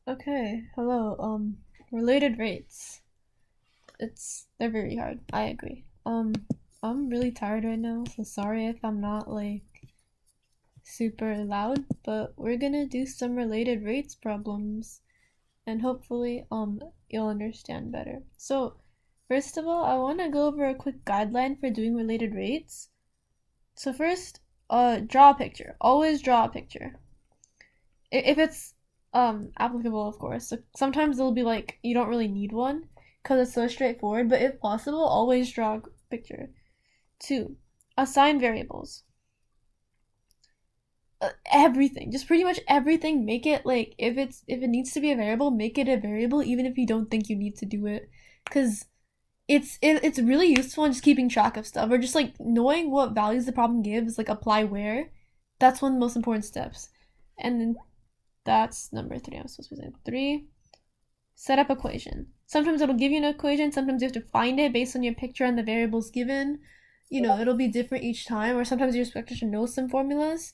Okay, hello. Related rates. They're very hard. I agree. I'm really tired right now, so sorry if I'm not like super loud, but we're gonna do some related rates problems and hopefully you'll understand better. So, first of all, I want to go over a quick guideline for doing related rates. So first, draw a picture. Always draw a picture. If it's applicable, of course. So sometimes it'll be like you don't really need one because it's so straightforward, but if possible, always draw a picture. 2, assign variables. Everything, just pretty much everything, make it like if it needs to be a variable, make it a variable even if you don't think you need to do it, because it's really useful in just keeping track of stuff or just like knowing what values the problem gives, like apply where. That's one of the most important steps. And then that's number 3. I'm supposed to be saying 3. Set up equation. Sometimes it'll give you an equation, sometimes you have to find it based on your picture and the variables given. You know, it'll be different each time, or sometimes you're expected to know some formulas.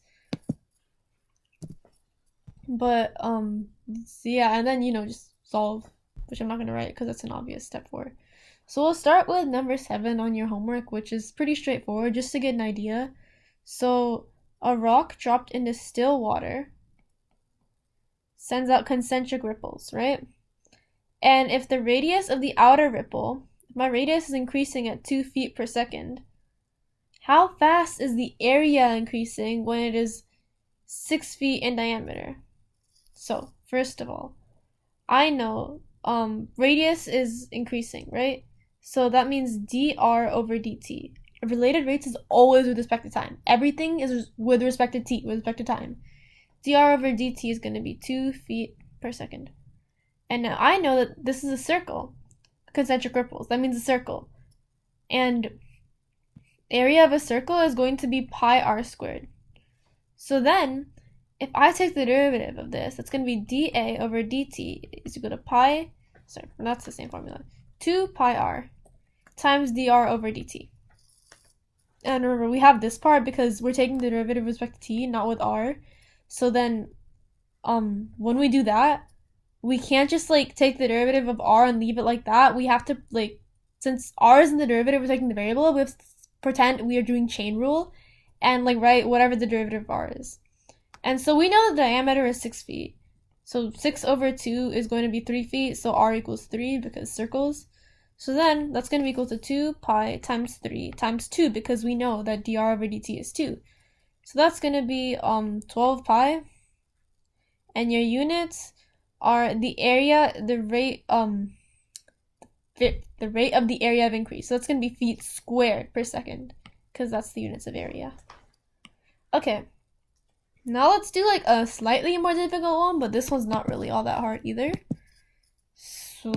But so yeah, and then just solve, which I'm not gonna write because that's an obvious step 4. So we'll start with number 7 on your homework, which is pretty straightforward, just to get an idea. So a rock dropped into still water sends out concentric ripples, right? And if the radius of the outer ripple, my radius is increasing at 2 feet per second, how fast is the area increasing when it is 6 feet in diameter? So, first of all, I know radius is increasing, right? So that means dr over dt. Related rates is always with respect to time. Everything is with respect to t, with respect to time. Dr over dt is going to be 2 feet per second. And now I know that this is a circle. Concentric ripples. That means a circle. And area of a circle is going to be pi r squared. So then, if I take the derivative of this, it's going to be dA over dt is equal to pi, sorry, that's the same formula, 2 pi r times dr over dt. And remember, we have this part because we're taking the derivative with respect to t, not with r. So then, when we do that, we can't just like take the derivative of r and leave it like that. We have to like, since r is in the derivative, we're taking the variable, we have to pretend we are doing chain rule and like write whatever the derivative of r is. And so we know the diameter is 6 feet. So 6 over 2 is going to be 3 feet, so r equals 3 because circles. So then that's going to be equal to 2 pi times 3 times 2 because we know that dr over dt is 2. So that's going to be 12 pi. And your units are the area, the rate of the area of increase. So that's going to be feet squared per second because that's the units of area. Okay. Now let's do like a slightly more difficult one, but this one's not really all that hard either. So,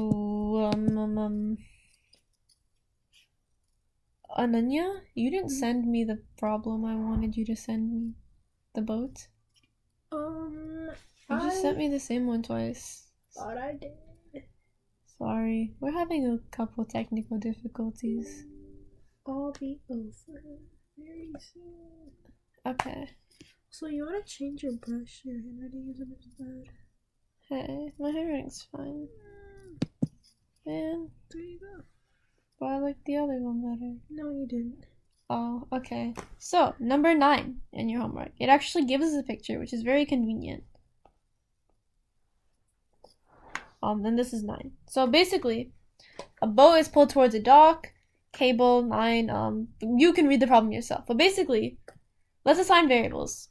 Ananya, you didn't send me the problem I wanted you to send me. The boat? You just sent me the same one twice. Thought I did. Sorry, we're having a couple technical difficulties. I'll be over very soon. Okay. So you want to change your brush? Your handwriting isn't as bad. Hey, my handwriting's fine. Man, There you go. but I like the other one better. No, you didn't. Oh, okay. So, number 9 in your homework. It actually gives us a picture, which is very convenient. And this is 9. So basically, a boat is pulled towards a dock, cable 9, you can read the problem yourself. But basically, let's assign variables.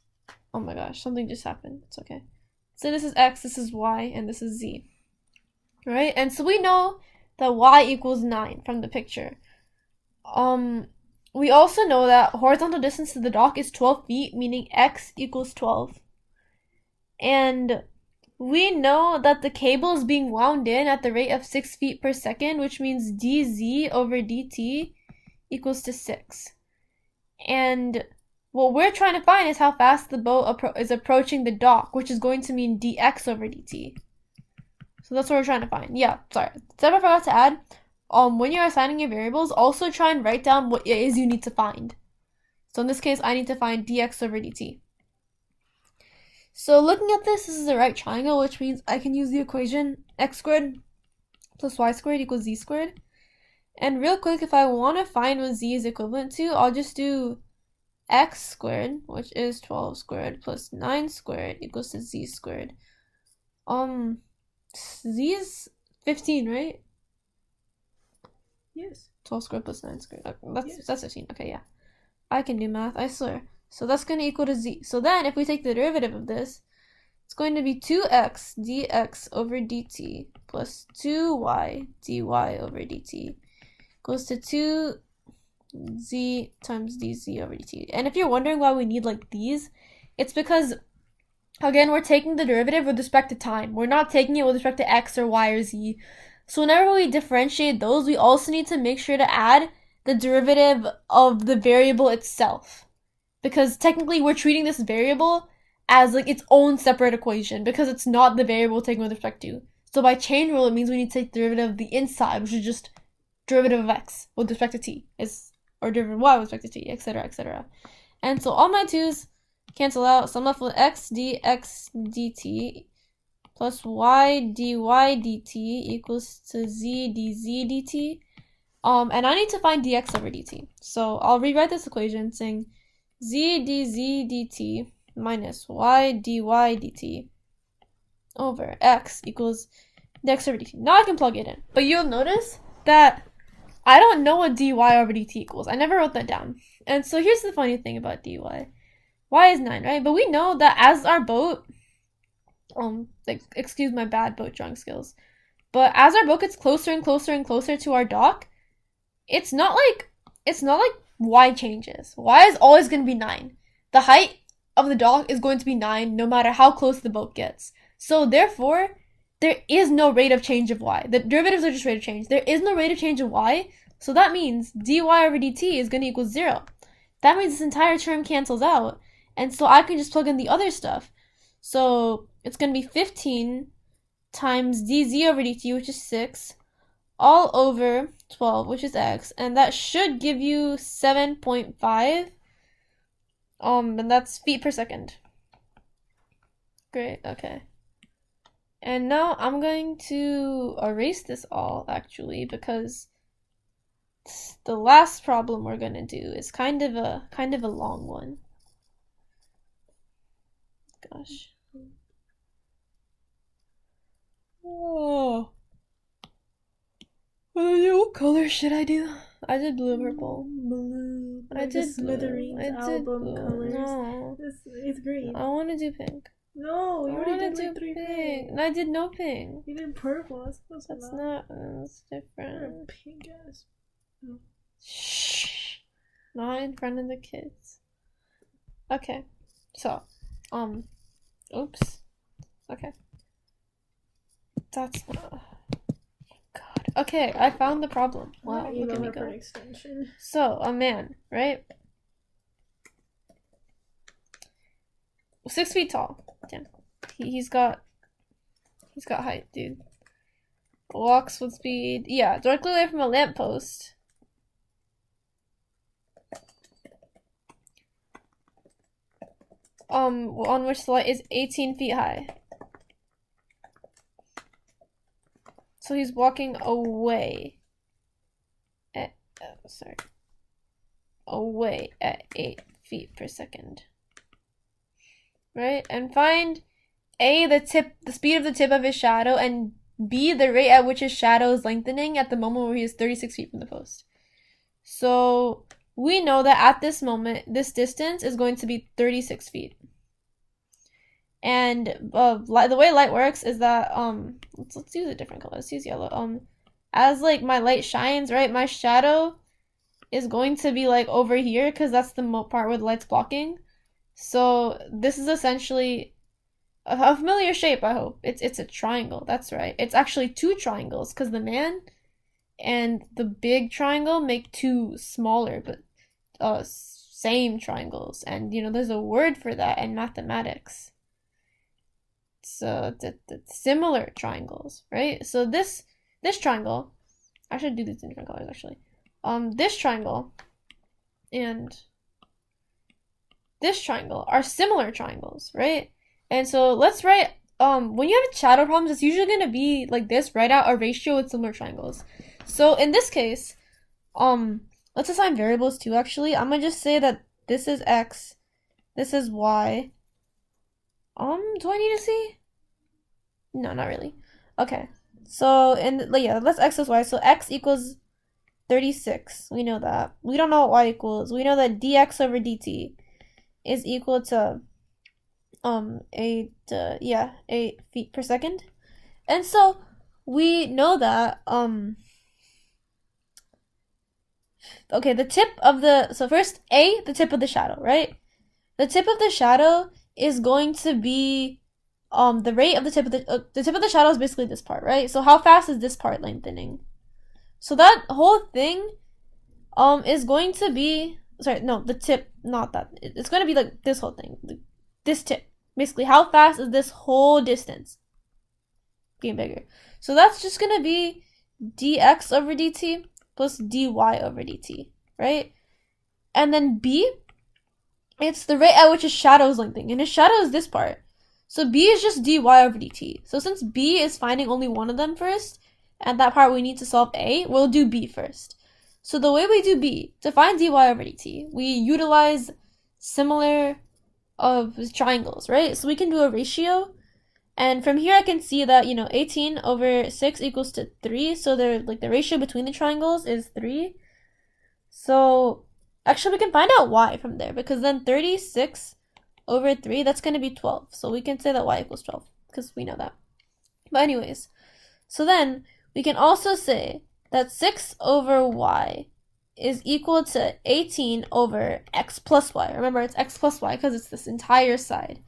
Oh my gosh, something just happened. It's okay. So this is x, this is y, and this is z. Right? And so we know that y equals 9 from the picture. We also know that horizontal distance to the dock is 12 feet, meaning x equals 12. And we know that the cable is being wound in at the rate of 6 feet per second, which means dz over dt equals to 6. And what we're trying to find is how fast the boat is approaching the dock, which is going to mean dx over dt. So that's what we're trying to find. Yeah, sorry. Step I forgot to add, when you're assigning your variables, also try and write down what it is you need to find. So in this case, I need to find dx over dt. So looking at this is the right triangle, which means I can use the equation x squared plus y squared equals z squared. And real quick, if I want to find what z is equivalent to, I'll just do x squared, which is 12 squared plus 9 squared equals to z squared. Z is 15, right? Yes. 12 squared plus 9 squared. Yes. That's 15. Okay, yeah. I can do math, I swear. So that's going to equal to z. So then if we take the derivative of this, it's going to be 2x dx over dt plus 2y dy over dt equals to 2z times dz over dt. And if you're wondering why we need like these, it's because, again, we're taking the derivative with respect to time. We're not taking it with respect to x or y or z. So whenever we differentiate those, we also need to make sure to add the derivative of the variable itself. Because technically we're treating this variable as like its own separate equation because it's not the variable taken with respect to. So by chain rule, it means we need to take the derivative of the inside, which is just derivative of x with respect to t, or derivative of y with respect to t, etc., etc. And so all my 2's cancel out, so I'm left with x dx dt plus y dy dt equals to z dz dt. And I need to find dx over dt. So I'll rewrite this equation saying z dz dt minus y dy dt over x equals dx over dt. Now I can plug it in. But you'll notice that I don't know what dy over dt equals. I never wrote that down. And so here's the funny thing about dy. Y is 9, right? But we know that as our boat, excuse my bad boat drawing skills, but as our boat gets closer and closer and closer to our dock, it's not like y changes. Y is always going to be 9. The height of the dock is going to be 9 no matter how close the boat gets. So therefore, there is no rate of change of y. The derivatives are just rate of change. There is no rate of change of y, so that means dy over dt is going to equal 0. That means this entire term cancels out, and so I can just plug in the other stuff. So it's going to be 15 times dz over dt, which is 6, all over 12, which is x, and that should give you 7.5, and that's feet per second. Great, okay. And now I'm going to erase this all, actually, because the last problem we're gonna do is kind of a long one. Gosh. Oh. What color should I do? I did blue or purple. Blue. I did Smithereens album blue. colors. No. It's green. I want to do pink. No, you I already want did to like do 3 pink. And I did no pink. You did purple. That's not. That's You're a different. pink ass. Shh. Not in front of the kids. Okay. So, oops. Okay. That's not. God. Okay, I found the problem. Wow, look at me go. Extension. So, a man, right? 6 feet tall. Damn. He's got height, dude. Walks with speed. Yeah, directly away from a lamppost. On which the light is 18 feet high. So he's walking away at, away at 8 feet per second. Right? And find A, the speed of the tip of his shadow, and B, the rate at which his shadow is lengthening at the moment where he is 36 feet from the post. So we know that at this moment, this distance is going to be 36 feet. And the way light works is that let's use a different color. Let's use yellow. As like my light shines, right, my shadow is going to be like over here because that's the part where the light's blocking. So this is essentially a familiar shape, I hope. It's a triangle. That's right. It's actually 2 triangles because the man and the big triangle make 2 smaller but same triangles. And you know, there's a word for that in mathematics. So the similar triangles, right? So this triangle, I should do these in different colors actually. This triangle and this triangle are similar triangles, right? And so let's write, when you have shadow problems, it's usually going to be like this, write out a ratio with similar triangles. So in this case, let's assign variables too, actually. I'm going to just say that this is x, this is y. Do I need to see? No, not really. Okay. So, yeah, that's x is y. So x equals 36. We know that. We don't know what y equals. We know that dx over dt is equal to 8 feet per second. And so we know that okay, the tip of the, so first the tip of the shadow, right? The tip of the shadow is going to be the rate of the tip of the shadow is basically this part, right? So how fast is this part lengthening? So that whole thing is going to be, sorry, no, the tip, not that. It's going to be like this whole thing. This tip. Basically, how fast is this whole distance getting bigger? So that's just going to be dx over dt plus dy over dt, right? And then b, it's the rate at which a shadow is lengthening. And a shadow is this part. So b is just dy over dt. So since b is finding only one of them first, and that part we need to solve a, we'll do b first. So the way we do b, to find dy over dt, we utilize similar of triangles, right? So we can do a ratio. And from here I can see that, 18 over 6 equals to 3. So they're like the ratio between the triangles is 3. So actually we can find out y from there, because then 36 over 3, that's going to be 12. So we can say that y equals 12 because we know that. But anyways, so then we can also say that 6 over y is equal to 18 over x plus y. Remember, it's x plus y because it's this entire side.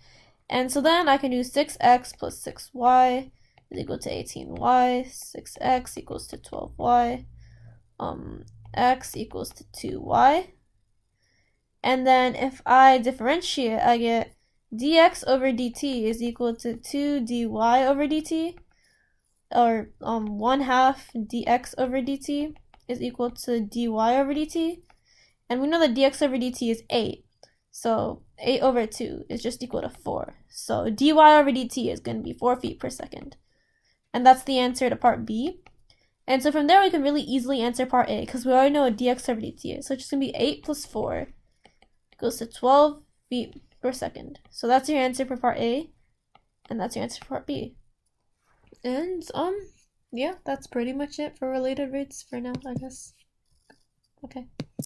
And so then I can do 6x plus 6y is equal to 18y. 6x equals to 12y. X equals to 2y. And then if I differentiate, I get dx over dt is equal to 2 dy over dt, or 1/2 dx over dt is equal to dy over dt. And we know that dx over dt is 8. So 8 over 2 is just equal to 4. So dy over dt is going to be 4 feet per second. And that's the answer to part B. And so from there we can really easily answer part A, because we already know what dx over dt is. So it's just going to be 8 plus 4 equals to 12 feet per second. So that's your answer for part A. And that's your answer for part B. And yeah, that's pretty much it for related rates for now, I guess. Okay.